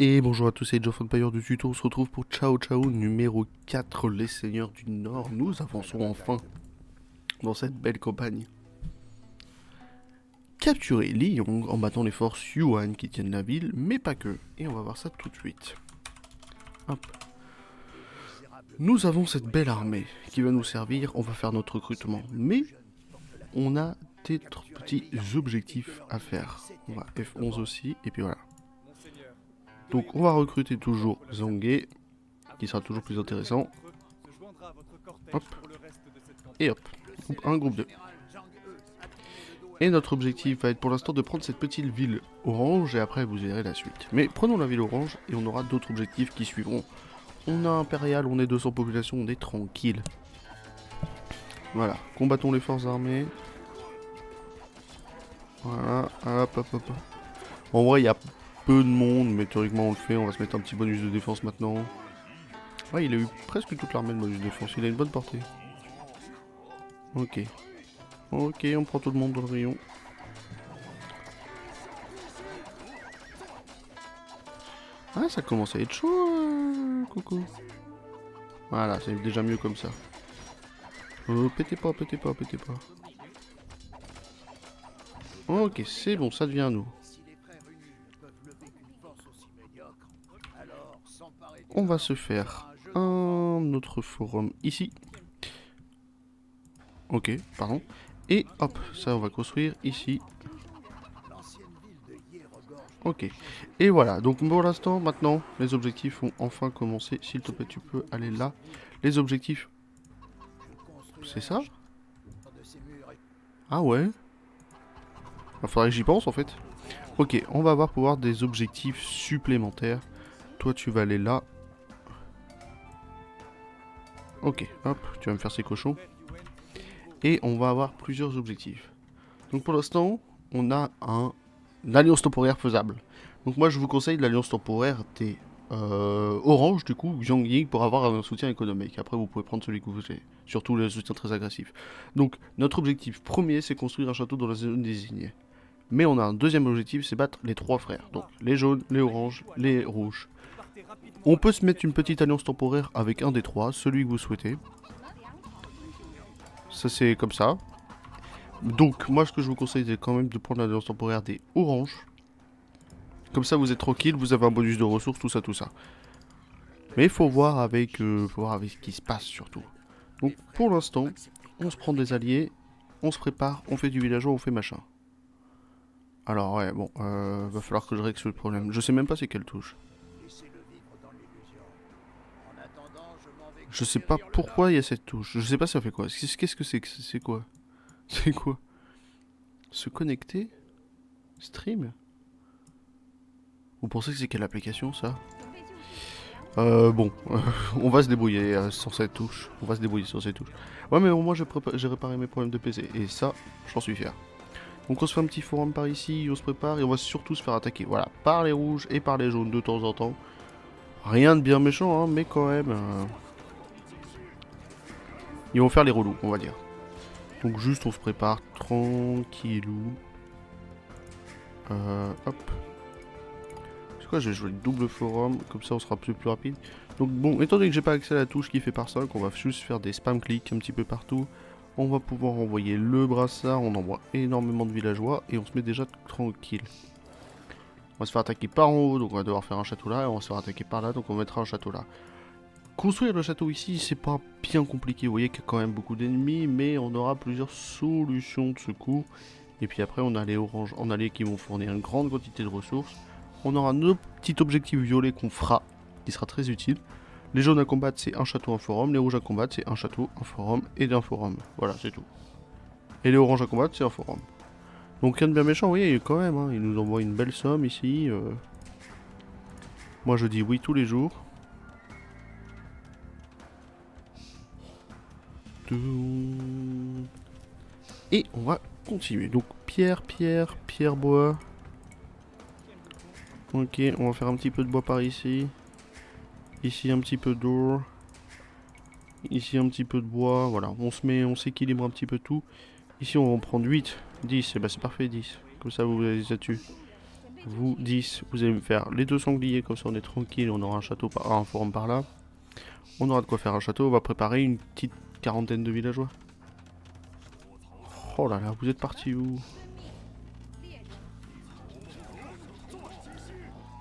Et bonjour à tous, c'est Age of Empires du tuto, on se retrouve pour Ciao Ciao numéro 4, les seigneurs du Nord. Nous avançons enfin dans cette belle campagne. Capturer Li Yong en battant les forces Yuan qui tiennent la ville, mais pas que. Et on va voir ça tout de suite. Hop. Nous avons cette belle armée qui va nous servir, on va faire notre recrutement. Mais on a des petits objectifs à faire. On va F11 aussi, et puis voilà. Donc on va recruter toujours Zhang, qui sera toujours plus intéressant. Hop. Et hop. Un groupe 2. Et notre objectif va être pour l'instant de prendre cette petite ville orange et après vous verrez la suite. Mais prenons la ville orange et on aura d'autres objectifs qui suivront. On a impérial, on est 200 population, on est tranquille. Voilà, combattons les forces armées. Voilà, hop hop hop. En vrai il y a peu de monde, mais théoriquement on le fait, on va se mettre un petit bonus de défense maintenant. Ouais, il a eu presque toute l'armée de bonus de défense, il a une bonne portée. Ok. Ok, on prend tout le monde dans le rayon. Ah, ça commence à être chaud, coucou. Voilà, c'est déjà mieux comme ça. Oh, pétez pas, pétez pas, pétez pas. Ok, c'est bon, ça devient à nous. On va se faire un autre forum ici. Ok, pardon. Et hop, ça on va construire ici. Ok. Et voilà, donc pour l'instant, maintenant, les objectifs ont enfin commencé. S'il te plaît, tu peux aller là. Les objectifs... C'est ça? Ah ouais. Il faudrait que j'y pense en fait. Ok, on va avoir pouvoir des objectifs supplémentaires. Toi, tu vas aller là. Ok, hop, tu vas me faire ces cochons. Et on va avoir plusieurs objectifs. Donc pour l'instant, on a une alliance temporaire faisable. Donc moi, je vous conseille l'alliance temporaire des Orange, du coup, Jiang Yi, pour avoir un soutien économique. Après, vous pouvez prendre celui que vous voulez. Surtout le soutien très agressif. Donc, notre objectif premier, c'est construire un château dans la zone désignée. Mais on a un deuxième objectif, c'est battre les trois frères. Donc, les jaunes, les oranges, les rouges. On peut se mettre une petite alliance temporaire avec un des trois, celui que vous souhaitez. Ça, c'est comme ça. Donc, moi, ce que je vous conseille, c'est quand même de prendre l'alliance temporaire des oranges. Comme ça, vous êtes tranquille, vous avez un bonus de ressources, tout ça, tout ça. Mais il faut voir avec ce qui se passe, surtout. Donc, pour l'instant, on se prend des alliés, on se prépare, on fait du villageois, on fait machin. Alors, ouais, bon, va falloir que je règle ce problème. Je sais même pas c'est quelle touche. Je sais pas pourquoi il y a cette touche. Je sais pas ça fait quoi. Qu'est-ce que c'est? C'est quoi? C'est quoi? Se connecter? Stream? Vous pensez que c'est quelle application ça? Bon, on va se débrouiller sur cette touche. On va se débrouiller sur cette touche. Ouais, mais au moins j'ai réparé mes problèmes de PC. Et ça, j'en suis fier. Donc on se fait un petit forum par ici, on se prépare et on va surtout se faire attaquer. Voilà, par les rouges et par les jaunes de temps en temps. Rien de bien méchant, hein, mais quand même... ils vont faire les relous, on va dire. Donc juste on se prépare tranquillou. Hop. C'est quoi, je vais jouer le double forum, comme ça on sera plus rapide. Donc bon, étant donné que j'ai pas accès à la touche qui fait par 5, on va juste faire des spam clics un petit peu partout. On va pouvoir envoyer le brassard, on envoie énormément de villageois et on se met déjà tranquille. On va se faire attaquer par en haut, donc on va devoir faire un château là, et on va se faire attaquer par là, donc on mettra un château là. Construire le château ici, c'est pas bien compliqué, vous voyez qu'il y a quand même beaucoup d'ennemis, mais on aura plusieurs solutions de secours. Et puis après, on a les oranges en alliés qui vont fournir une grande quantité de ressources. On aura nos petits objectifs violets qu'on fera, qui sera très utile. Les jaunes à combattre, c'est un château, un forum. Les rouges à combattre, c'est un château, un forum et d'un forum. Voilà, c'est tout. Et les oranges à combattre, c'est un forum. Donc rien de bien méchant, vous voyez, quand même, hein, il nous envoie une belle somme ici. Moi, je dis oui tous les jours. Et on va continuer. Donc pierre, pierre, pierre, bois. Ok, on va faire un petit peu de bois par ici. Ici un petit peu d'or. Ici un petit peu de bois. Voilà, on s'équilibre un petit peu tout. Ici on va en prendre 8, 10. Et bah c'est parfait 10. Comme ça vous les dessus. Vous 10, vous allez me faire les 2 sangliers, comme ça on est tranquille, on aura un château, un forum par là. On aura de quoi faire un château, on va préparer une petite quarantaine de villageois. Oh là là, vous êtes partis où?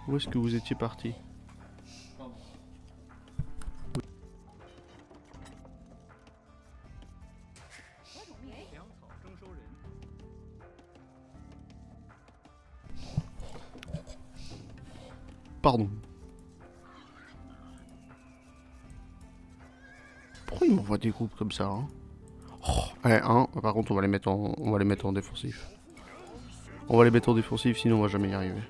Où est-ce que vous étiez partis? Pardon. Pourquoi il m'envoie des groupes comme ça hein? Oh, ouais, hein, par contre on va les mettre en défensif. On va les mettre en défensif, sinon on va jamais y arriver.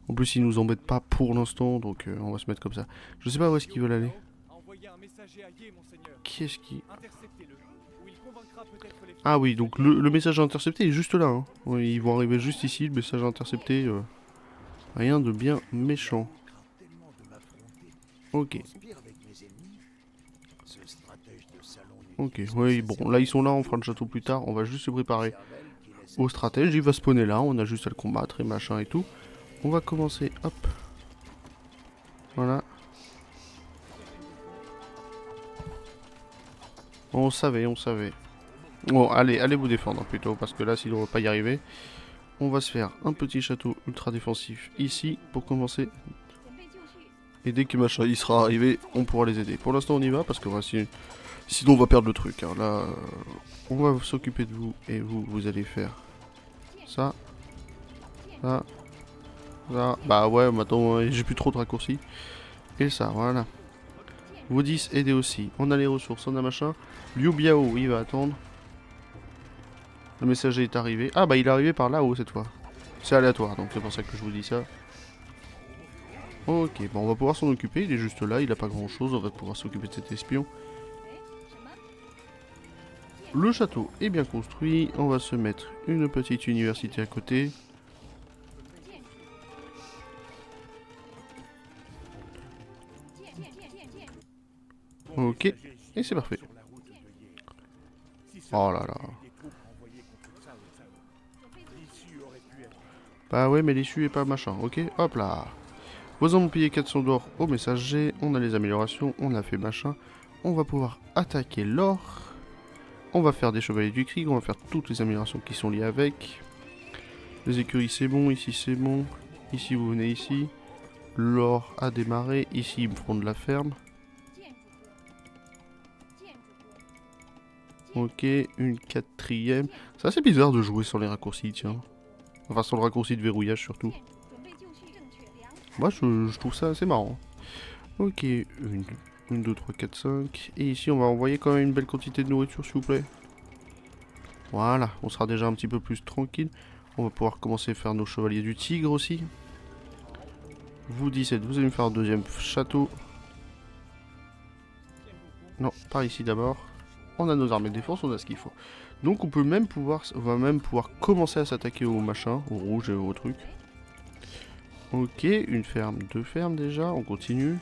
En plus ils nous embêtent pas pour l'instant, donc on va se mettre comme ça. Je sais pas où est-ce qu'ils veulent aller. Qui est-ce qui... Ah oui, donc le message intercepté est juste là. Hein. Oui, ils vont arriver juste ici, le message intercepté. Rien de bien méchant. Ok. Ok, oui, bon, là ils sont là, on fera le château plus tard, on va juste se préparer au stratège, il va spawner là, on a juste à le combattre et machin et tout. On va commencer, hop. Voilà. On savait, on savait. Bon, allez vous défendre plutôt, parce que là, s'il ne va pas y arriver, on va se faire un petit château ultra défensif ici pour commencer. Et dès que machin il sera arrivé, on pourra les aider. Pour l'instant, on y va, parce que sinon on va perdre le truc. Hein. Là, on va s'occuper de vous, et vous allez faire ça, ça, ça. Bah ouais, maintenant, j'ai plus trop de raccourcis. Et ça, voilà. Vous 10, aidez aussi. On a les ressources, on a machin. Liu Biao, il va attendre. Le messager est arrivé. Ah bah il est arrivé par là-haut cette fois. C'est aléatoire, donc c'est pour ça que je vous dis ça. Ok, bon on va pouvoir s'en occuper, il est juste là, il a pas grand chose, on va pouvoir s'occuper de cet espion. Le château est bien construit, on va se mettre une petite université à côté. Ok, et c'est parfait. Oh là là. Bah ouais, mais l'issue est pas machin, ok. Hop là. Vos hommes ont payé 400 d'or au messager, on a les améliorations, on a fait machin. On va pouvoir attaquer l'or. On va faire des chevaliers du Krieg, on va faire toutes les améliorations qui sont liées avec. Les écuries c'est bon, ici c'est bon. Ici vous venez ici. L'or a démarré, ici ils me feront de la ferme. Ok, une quatrième. C'est assez bizarre de jouer sans les raccourcis, tiens. Enfin, sans le raccourci de verrouillage surtout. Moi, je trouve ça assez marrant. Ok, une, 2, 3, 4, 5. Et ici, on va envoyer quand même une belle quantité de nourriture, s'il vous plaît. Voilà, on sera déjà un petit peu plus tranquille. On va pouvoir commencer à faire nos chevaliers du tigre aussi. Vous 17, vous allez me faire un deuxième château. Non, par ici d'abord. On a nos armées de défense, on a ce qu'il faut. Donc on va même pouvoir commencer à s'attaquer aux machins, aux rouges et aux trucs. Ok, une ferme, 2 fermes déjà, on continue.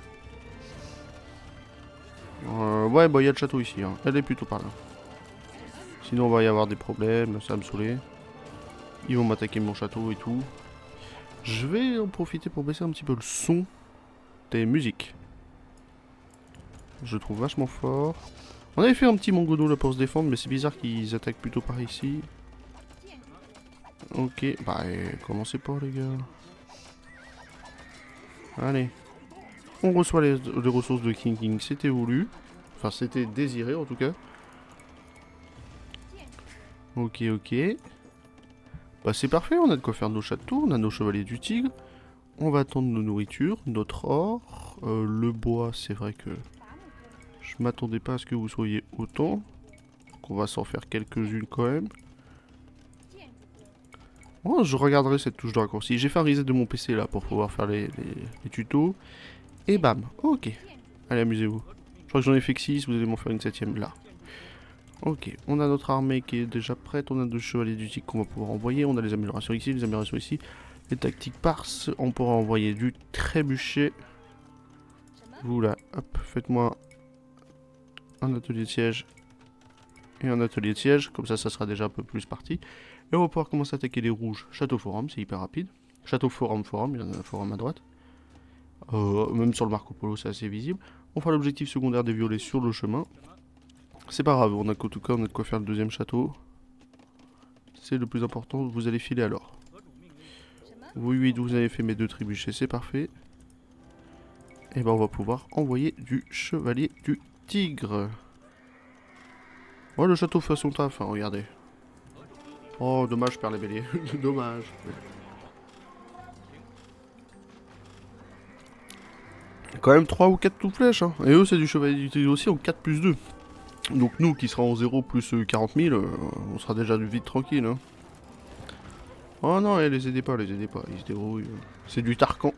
Ouais, bah il y a le château ici, hein. Elle est plutôt par là. Sinon on va y avoir des problèmes, ça va me saouler. Ils vont m'attaquer mon château et tout. Je vais en profiter pour baisser un petit peu le son des musiques. Je le trouve vachement fort. On avait fait un petit mongodo là pour se défendre, mais c'est bizarre qu'ils attaquent plutôt par ici. Ok, bah commencez pas les gars. Allez. On reçoit les ressources de King King, c'était voulu. Enfin, c'était désiré en tout cas. Ok, ok. Bah c'est parfait, on a de quoi faire nos châteaux, on a nos chevaliers du tigre. On va attendre nos nourritures, notre or. Le bois, c'est vrai que je m'attendais pas à ce que vous soyez autant. Donc on va s'en faire quelques-unes quand même. Oh, je regarderai cette touche de raccourci. J'ai fait un reset de mon PC là pour pouvoir faire les tutos. Et bam, ok. Allez, amusez-vous. Je crois que j'en ai fait que 6, vous allez m'en faire une 7ème là. Ok, on a notre armée qui est déjà prête, on a 2 chevaliers du tigre qu'on va pouvoir envoyer, on a les améliorations ici, les améliorations ici, les tactiques parses, on pourra envoyer du trébuchet. Vous là, hop, faites-moi un atelier de siège et un atelier de siège, comme ça ça sera déjà un peu plus parti. Et on va pouvoir commencer à attaquer les rouges, château forum, c'est hyper rapide. Château Forum, il y en a un forum à droite. Même sur le Marco Polo, c'est assez visible. On fera l'objectif secondaire des violets sur le chemin. C'est pas grave, on a qu'en tout cas, on a de quoi faire le deuxième château. C'est le plus important, vous allez filer alors. Oui, vous avez fait mes 2 trébuchets, c'est parfait. Et ben on va pouvoir envoyer du chevalier du tigre. Oh, le château fait son taf, hein, regardez. Oh, dommage, je perds les béliers. Dommage. Quand même 3 ou 4 tout flèches, hein. Et eux, c'est du chevalier du tigre aussi en 4+2. Donc nous, qui sera en 0 plus 40 000, on sera déjà vite tranquille, hein. Oh non, les aidez pas, ils se débrouillent. C'est du Tarkan.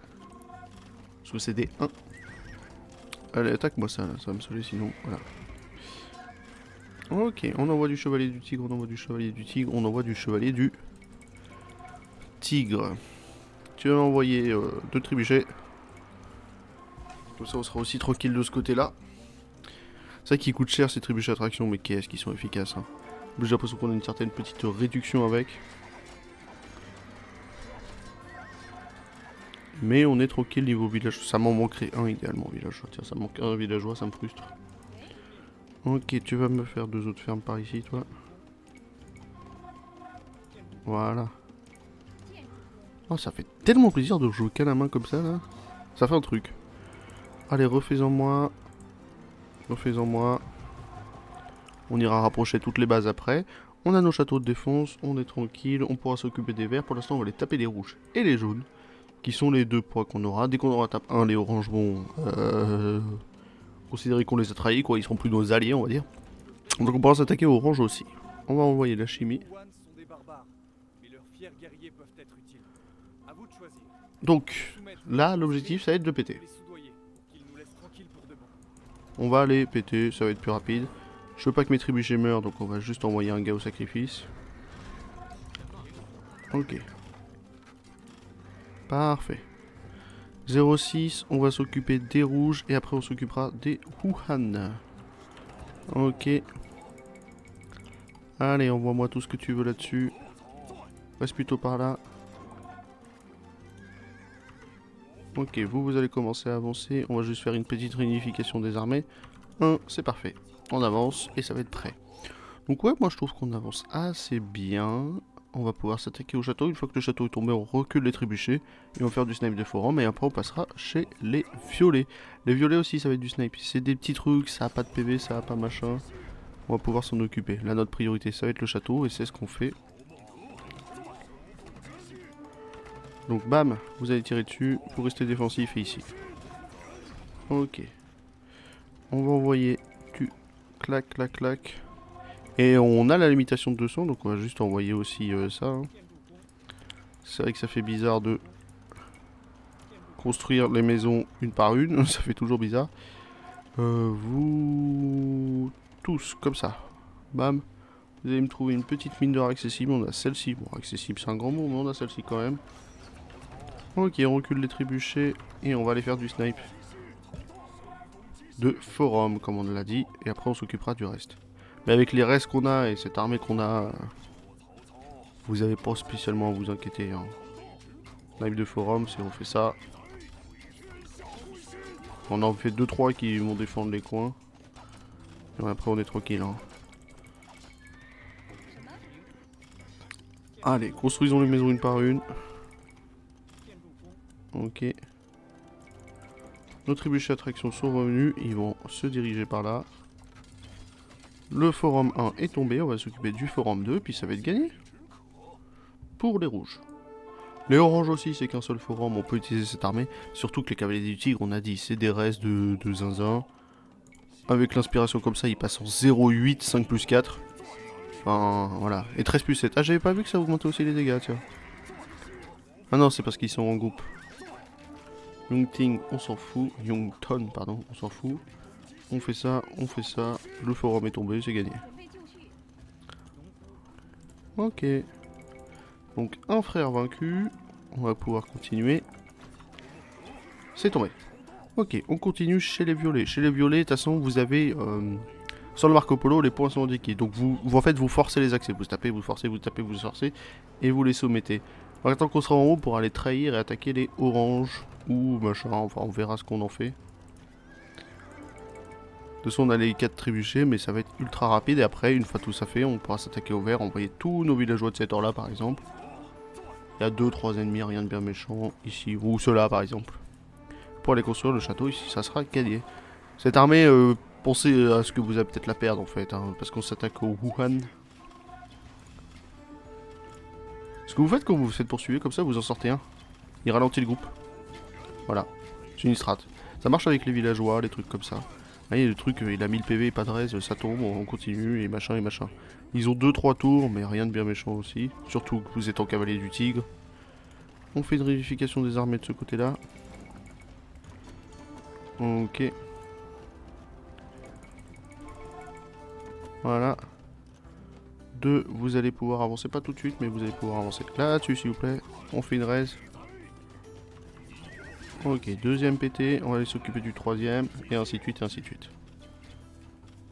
Parce que c'est des 1. Allez, attaque-moi ça, ça va me saouler sinon, voilà. Ok, on envoie du chevalier du tigre, on envoie du chevalier du tigre, on envoie du chevalier du tigre. Tu vas envoyer 2 trébuchets. Comme ça, on sera aussi tranquille de ce côté-là. C'est vrai qu'ils coûtent cher ces trébuchets d'attraction, mais qu'est-ce qu'ils sont efficaces, hein. J'ai l'impression qu'on a une certaine petite réduction avec. Mais on est tranquille niveau village. Ça m'en manquerait un idéalement villageois. Tiens, ça manque un villageois, ça me frustre. Ok, tu vas me faire 2 autres fermes par ici, toi. Voilà. Oh, ça fait tellement plaisir de jouer qu'à la main comme ça, là. Ça fait un truc. Allez, refais-en moi. Refais-en moi. On ira rapprocher toutes les bases après. On a nos châteaux de défense, on est tranquille, on pourra s'occuper des verts. Pour l'instant, on va les taper les rouges et les jaunes. Qui sont les 2 points qu'on aura. Dès qu'on aura tapé un, les oranges vont considérer qu'on les a trahis, quoi. Ils seront plus nos alliés, on va dire. Donc on pourra s'attaquer aux oranges aussi. On va envoyer la chimie. Donc là, l'objectif, ça va être de péter. On va aller péter, ça va être plus rapide. Je veux pas que mes trébuchets meurent, donc on va juste envoyer un gars au sacrifice. Ok. Parfait. 06, on va s'occuper des rouges et après on s'occupera des Wuhan. Ok. Allez, envoie-moi tout ce que tu veux là-dessus. Reste plutôt par là. Ok, vous allez commencer à avancer. On va juste faire une petite réunification des armées. C'est parfait. On avance et ça va être prêt. Donc ouais, moi je trouve qu'on avance assez bien. On va pouvoir s'attaquer au château. Une fois que le château est tombé, on recule les trébuchets. Et on va faire du snipe de forum. Et après on passera chez les violets. Les violets aussi, ça va être du snipe. C'est des petits trucs, ça a pas de PV, ça a pas machin. On va pouvoir s'en occuper. Là, notre priorité, ça va être le château. Et c'est ce qu'on fait. Donc bam, vous allez tirer dessus. Vous restez défensif et ici. Ok. On va envoyer du clac, clac, clac. Et on a la limitation de 200, donc on va juste envoyer aussi ça. Hein. C'est vrai que ça fait bizarre de construire les maisons une par une, ça fait toujours bizarre. Vous... tous, comme ça. Bam. Vous allez me trouver une petite mine d'or accessible, on a celle-ci. Bon, accessible c'est un grand mot, mais on a celle-ci quand même. Ok, on recule les trébuchets et on va aller faire du snipe. De forum, comme on l'a dit, et après on s'occupera du reste. Mais avec les restes qu'on a et cette armée qu'on a, vous n'avez pas spécialement à vous inquiéter. Hein. Live de forum, si on fait ça. On en fait 2-3 qui vont défendre les coins. Et après on est tranquille. Hein. Allez, construisons les maisons une par une. Ok. Nos trébuchets d'attraction sont revenus, ils vont se diriger par là. Le forum 1 est tombé, on va s'occuper du forum 2, puis ça va être gagné. Pour les rouges. Les oranges aussi, c'est qu'un seul forum, on peut utiliser cette armée. Surtout que les cavaliers du tigre, on a dit, c'est des restes de zinzin. Avec l'inspiration comme ça, ils passent en 0,8, 5 plus 4. Enfin, voilà. Et 13 plus 7. Ah, j'avais pas vu que ça augmentait aussi les dégâts, tiens. Ah non, c'est parce qu'ils sont en groupe. Youngting, on s'en fout. Youngton, pardon, on s'en fout. On fait ça, le forum est tombé, c'est gagné. Ok. Donc un frère vaincu, on va pouvoir continuer. C'est tombé. Ok, on continue chez les violets. Chez les violets, de toute façon, vous avez... sur le Marco Polo, les points sont indiqués. Donc en fait, vous forcez les accès. Vous tapez, vous forcez, vous tapez, vous forcez. Et vous les soumettez. Maintenant qu'on sera en haut pour aller trahir et attaquer les oranges. Ou machin, enfin on verra ce qu'on en fait. De toute façon on a les 4 trébuchés mais ça va être ultra rapide et après une fois tout ça fait on pourra s'attaquer au vert, envoyer tous nos villageois de cette heure là par exemple. Il y a 2-3 ennemis, rien de bien méchant ici, ou ceux-là par exemple. Pour aller construire le château ici ça sera gagné. Cette armée, pensez à ce que vous allez peut-être la perdre en fait, hein, parce qu'on s'attaque au Wuhan. Ce que vous faites quand vous vous faites poursuivre comme ça, vous en sortez un. Il ralentit le groupe. Voilà, c'est une strat. Ça marche avec les villageois, les trucs comme ça. Vous voyez, le truc, il a 1000 PV, pas de raise, ça tombe, on continue, et machin, et machin. Ils ont 2-3 tours, mais rien de bien méchant aussi. Surtout que vous êtes en cavalier du tigre. On fait une réunification des armées de ce côté-là. Ok. Voilà. 2, vous allez pouvoir avancer, pas tout de suite, mais vous allez pouvoir avancer là-dessus, s'il vous plaît. On fait une raise. Ok, deuxième PT, on va aller s'occuper du troisième, et ainsi de suite, et ainsi de suite.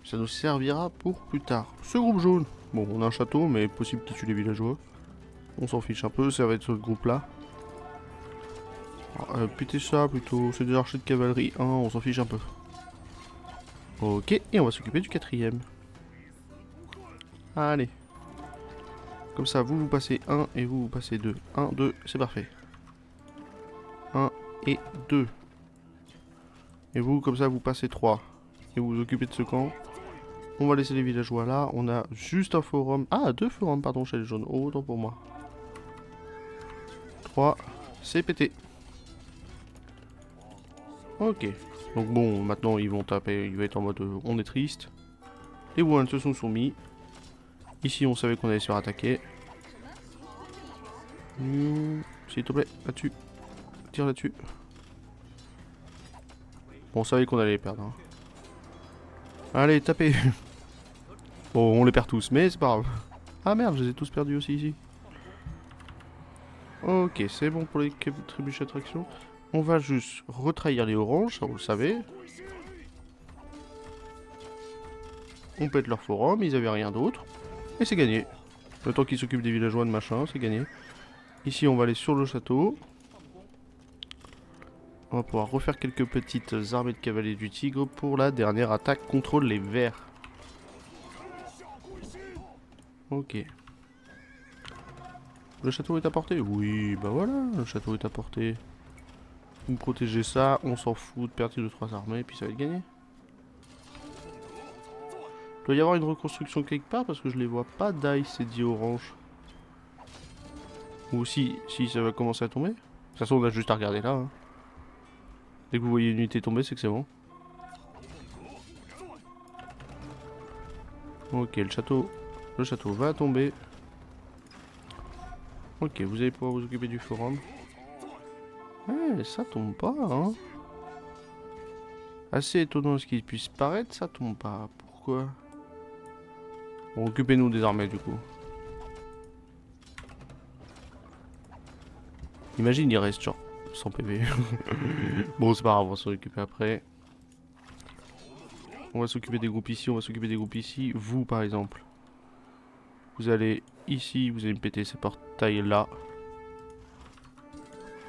Ça nous servira pour plus tard. Ce groupe jaune. Bon, on a un château, mais possible qu'il tue les villageois. On s'en fiche un peu, ça va être ce groupe-là. Péter ça plutôt, c'est des archers de cavalerie 1, on s'en fiche un peu. Ok, et on va s'occuper du quatrième. Allez. Comme ça, vous passez 1 et vous passez 2. 1, 2, c'est parfait. 1 et 2. Et vous, comme ça, vous passez 3. Et vous vous occupez de ce camp. On va laisser les villageois là. On a juste un forum. Ah, 2 forums, pardon, chez les jaunes. Oh, autant pour moi. 3. C'est pété. Ok. Donc bon, maintenant ils vont taper. Il va être en mode on est triste. Les Wuhan se sont soumis. Ici, on savait qu'on allait se faire attaquer. S'il te plaît, là-dessus. Tire là-dessus. Bon, on savait qu'on allait les perdre. Hein. Allez, tapez. Bon, on les perd tous, mais c'est pas grave. Ah merde, je les ai tous perdus aussi ici. Ok, c'est bon pour les trébuches attraction. On va juste retrahir les oranges, ça vous le savez. On pète leur forum, ils avaient rien d'autre. Et c'est gagné. Le temps qu'ils s'occupent des villageois de machin, c'est gagné. Ici, on va aller sur le château. On va pouvoir refaire quelques petites armées de cavaliers du tigre pour la dernière attaque contre les verts. Ok. Le château est à portée? Oui, bah voilà, le château est à portée. Vous protégez ça, on s'en fout de perdre de 3 armées, et puis ça va être gagné. Il doit y avoir une reconstruction quelque part parce que je les vois pas d'ice c'est dit orange. Ou si ça va commencer à tomber. De toute façon, on a juste à regarder là. Hein. Dès que vous voyez une unité tomber, c'est que c'est bon. Ok, le château va tomber. Ok, vous allez pouvoir vous occuper du forum. Ouais, ça tombe pas, hein. Assez étonnant ce qui puisse paraître, ça tombe pas. Pourquoi? Bon, occupez-nous des armées du coup. Imagine, il reste genre 100 PV. Bon, c'est pas grave, on va s'en occuper après. On va s'occuper des groupes ici, on va s'occuper des groupes ici. Vous, par exemple. Vous allez ici, vous allez me péter ces portails là.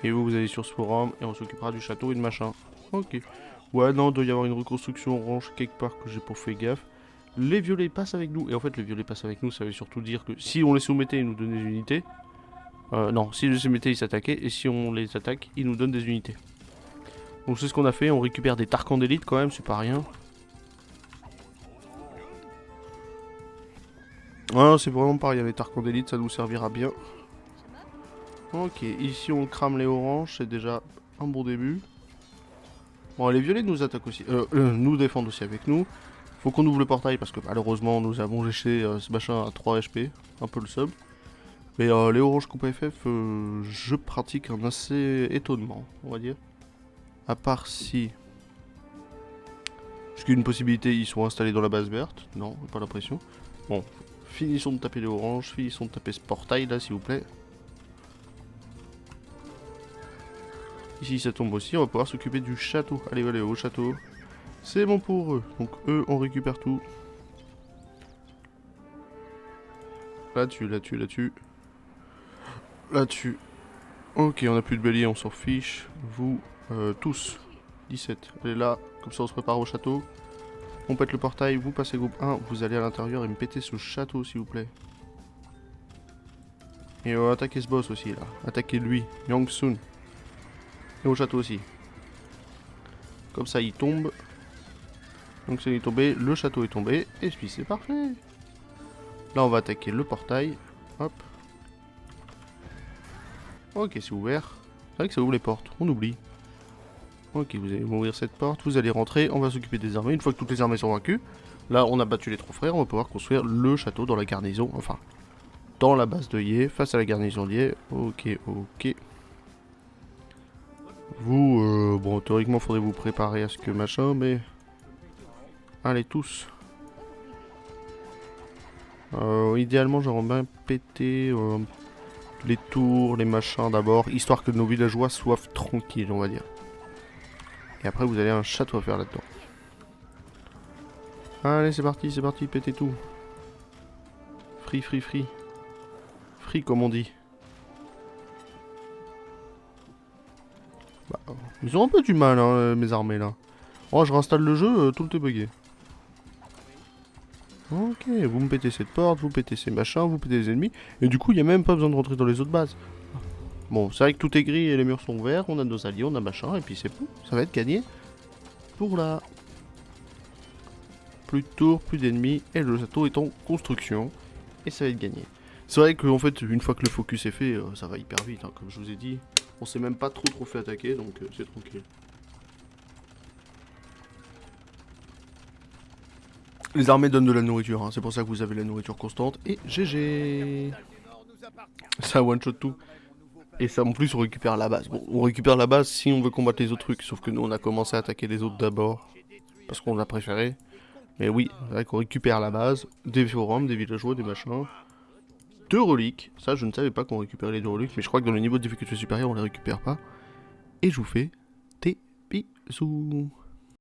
Et vous allez sur ce forum et on s'occupera du château et de machin. Ok. Ouais, non, il doit y avoir une reconstruction orange quelque part que j'ai pas fait gaffe. Les violets passent avec nous. Et en fait, les violets passent avec nous, ça veut surtout dire que si on les soumettait, ils nous donnaient des unités. Non, si les soumettait, ils s'attaquaient. Et si on les attaque, ils nous donnent des unités. Donc c'est ce qu'on a fait. On récupère des Tarkans d'élite quand même, c'est pas rien. Ah, c'est vraiment pas rien, les Tarkans d'élite, ça nous servira bien. Ok, ici on crame les oranges, c'est déjà un bon début. Bon, les violets nous attaquent aussi, nous défendent aussi avec nous. Faut qu'on ouvre le portail parce que malheureusement nous avons léché ce machin à 3 HP, un peu le sub. Mais les oranges Coupe FF, je pratique un assez étonnement, on va dire. À part si... Est-ce qu'il y a une possibilité, ils sont installés dans la base verte? Non, pas l'impression. Bon, finissons de taper les oranges, finissons de taper ce portail là s'il vous plaît. Ici ça tombe aussi, on va pouvoir s'occuper du château. Allez, allez, au château. C'est bon pour eux. Donc eux, on récupère tout. Là-dessus, là-dessus, là-dessus. Là-dessus. Ok, on a plus de bélier, on s'en fiche. Vous, tous, 17. Allez là, comme ça on se prépare au château. On pète le portail, vous passez groupe 1, vous allez à l'intérieur et me péter ce château s'il vous plaît. Et attaquez ce boss aussi là, attaquez lui, Yang Sun. Et au château aussi. Comme ça il tombe. Donc c'est tombé, le château est tombé, et puis c'est parfait. Là on va attaquer le portail. Hop. Ok, c'est ouvert. C'est vrai que ça ouvre les portes, on oublie. Ok, vous allez ouvrir cette porte, vous allez rentrer, on va s'occuper des armées. Une fois que toutes les armées sont vaincues, là on a battu les 3 frères, on va pouvoir construire le château dans la garnison, enfin, dans la base de Ye, face à la garnison d'Ye. Ok, ok. Vous, bon, théoriquement faudrait vous préparer à ce que machin, mais... Allez, tous. Idéalement, j'aimerais bien péter les tours, les machins d'abord, histoire que nos villageois soient tranquilles, on va dire. Et après, vous avez un château à faire là-dedans. Allez, c'est parti, pétez tout. Free, free, free. Free, comme on dit. Bah, ils ont un peu du mal, hein, mes armées, là. Oh, je réinstalle le jeu, tout est bugué. Ok, vous me pétez cette porte, vous pétez ces machins, vous pétez les ennemis. Et du coup, il n'y a même pas besoin de rentrer dans les autres bases. Bon, c'est vrai que tout est gris et les murs sont verts, on a nos alliés, on a machin, et puis c'est bon, ça va être gagné. Pour là. Plus de tours, plus d'ennemis, et le château est en construction, et ça va être gagné. C'est vrai qu'en fait, une fois que le focus est fait, ça va hyper vite, hein, comme je vous ai dit. On s'est même pas trop fait attaquer, donc c'est tranquille. Les armées donnent de la nourriture, hein, c'est pour ça que vous avez la nourriture constante, et GG. Ça one-shot tout. Et ça en plus on récupère la base. Bon, on récupère la base si on veut combattre les autres trucs, sauf que nous on a commencé à attaquer les autres d'abord, parce qu'on a préféré. Mais oui, c'est vrai qu'on récupère la base, des forums, des villageois, des machins. 2 reliques, ça je ne savais pas qu'on récupérait les 2 reliques, mais je crois que dans le niveau de difficulté supérieur on les récupère pas. Et je vous fais des bisous.